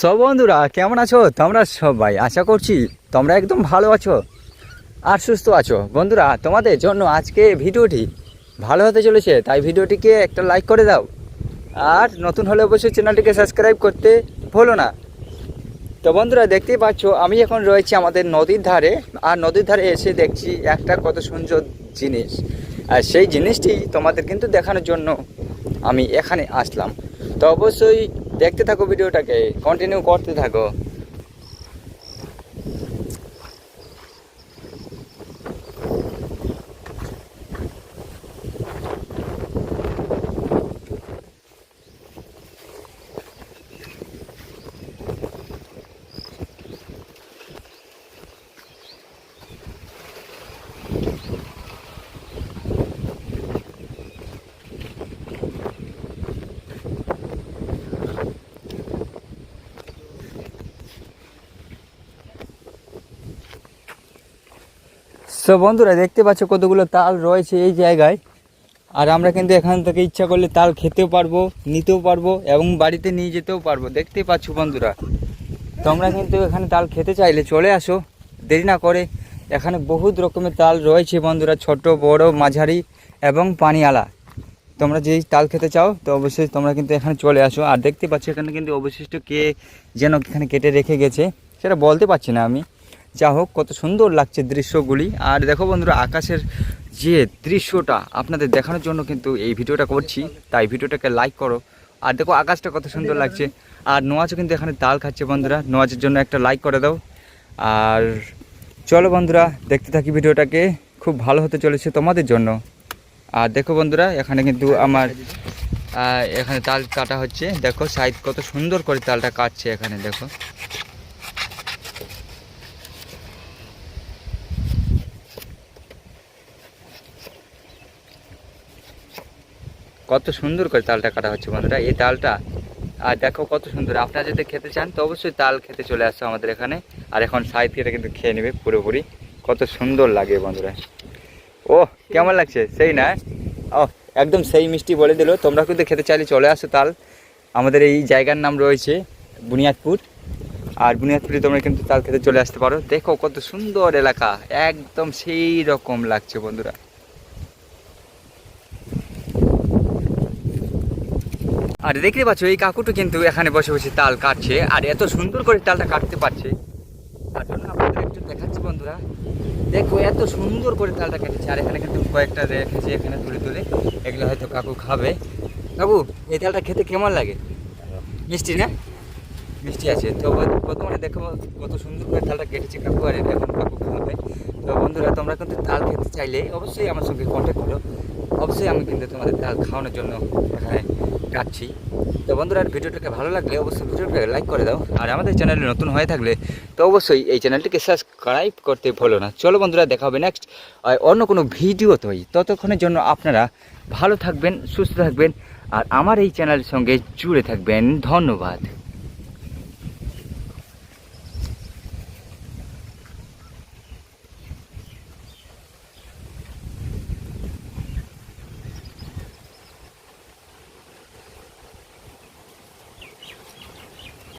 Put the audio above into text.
সব বন্ধুরা কেমন আছো তোমরা সবাই? আশা করছি তোমরা একদম ভালো আছো আর সুস্থ আছো। বন্ধুরা, তোমাদের জন্য আজকে ভিডিওটি ভালো হতে চলেছে, তাই ভিডিওটিকে একটা লাইক করে দাও। আর নতুন হলে অবশ্যই চ্যানেলটিকে সাবস্ক্রাইব করতে ভুলো না। তো বন্ধুরা, দেখতেই পাচ্ছ আমি এখন রয়েছি আমাদের নদীর ধারে। আর নদীর ধারে এসে দেখছি একটা কত সুন্দর জিনিস, আর সেই জিনিসটি তোমাদের কিন্তু দেখানোর জন্য আমি এখানে আসলাম। তো অবশ্যই দেখতে থাকো, ভিডিওটাকে কন্টিনিউ করতে থাকো। সো বন্ধুরা, দেখতে পাচ্ছ কতগুলো তাল রয়েছে এই জায়গায়। আর আমরা কিন্তু এখান থেকে ইচ্ছা করলে তাল খেতেও পারবো, নিতেও পারবো এবং বাড়িতে নিয়ে যেতেও পারবো। দেখতেই পাচ্ছ বন্ধুরা, তোমরা কিন্তু এখানে তাল খেতে চাইলে চলে আসো, দেরি না করে। এখানে বহুত রকমের তাল রয়েছে বন্ধুরা, ছোট বড় মাঝারি এবং পানিয়ালা। তোমরা যেই তাল খেতে চাও তো অবশ্যই তোমরা কিন্তু এখানে চলে আসো। আর দেখতে পাচ্ছ এখানে কিন্তু অবশিষ্ট কে যেন এখানে কেটে রেখে গেছে, সেটা বলতে পারছি না আমি। যা হোক, কত সুন্দর লাগছে দৃশ্যগুলি। আর দেখো বন্ধুরা, আকাশের যে দৃশ্যটা আপনাদের দেখানোর জন্য কিন্তু এই ভিডিওটা করছি, তাই ভিডিওটাকে লাইক করো। আর দেখো আকাশটা কত সুন্দর লাগছে। আর নোয়াজও কিন্তু এখানে তাল খাচ্ছে বন্ধুরা, নোয়াজের জন্য একটা লাইক করে দাও। আর চলো বন্ধুরা, দেখতে থাকি ভিডিওটাকে, খুব ভালো হতে চলেছে তোমাদের জন্য। আর দেখো বন্ধুরা, এখানে কিন্তু আমার এখানে তাল কাটা হচ্ছে। দেখো সাইড কত সুন্দর করে তালটা কাটছে এখানে। দেখো কত সুন্দর করে তালটা কাটা হচ্ছে বন্ধুরা, এই তালটা। আর দেখো কত সুন্দর। আপনারা যদি খেতে চান তো অবশ্যই তাল খেতে চলে আসছো আমাদের এখানে। আর এখন সাইড থেকে কিন্তু খেয়ে নেবে পুরোপুরি। কত সুন্দর লাগে বন্ধুরা। ও কেমন লাগছে? সেই না? ও একদম সেই মিষ্টি বলে দিল। তোমরা কিন্তু খেতে চাইলে চলে আসো তাল। আমাদের এই জায়গার নাম রয়েছে বুনিয়াদপুর। আর বুনিয়াদপুরে তোমরা কিন্তু তাল খেতে চলে আসতে পারো। দেখো কত সুন্দর এলাকা, একদম সেই রকম লাগছে বন্ধুরা। আর দেখতে পাচ্ছ এই কাকুটা কিন্তু এখানে বসে বসে তাল কাটছে, আর এত সুন্দর করে তালটা কাটতে পারছে। তার জন্য আপনাদের একটু দেখাচ্ছি বন্ধুরা। দেখো এত সুন্দর করে তালটা কেটেছে। আর এখানে কিন্তু কয়েকটা রেখেছে এখানে তুলে তুলে, এগুলো হয়তো কাকু খাবে। কাকু, এই তালটা খেতে কেমন লাগে? মিষ্টি না? মিষ্টি আছে তো। প্রথমে দেখো কত সুন্দর করে তালটা কেটেছে কাকু, আর এটা এখন কাকু খাবে। তো বন্ধুরা, তোমরা কিন্তু তাল খেতে চাইলে অবশ্যই আমার সঙ্গে কন্ট্যাক্ট করো। অবশ্যই আমি কিন্তু তোমাদের তাল খাওয়ানোর জন্য এখানে কাটছি। তো বন্ধুরা, ভিডিওটাকে ভালো লাগলে অবশ্যই ভিডিওটাকে লাইক করে দাও। আর আমাদের চ্যানেলে নতুন হয়ে থাকলে তো অবশ্যই এই চ্যানেলটিকে সাবস্ক্রাইব করতে ভুলো না। চলো বন্ধুরা, দেখা হবে নেক্সট অন্য কোনো ভিডিও তৈরি। ততক্ষণের জন্য আপনারা ভালো থাকবেন, সুস্থ থাকবেন, আর আমার এই চ্যানেলের সঙ্গে জুড়ে থাকবেন। ধন্যবাদ।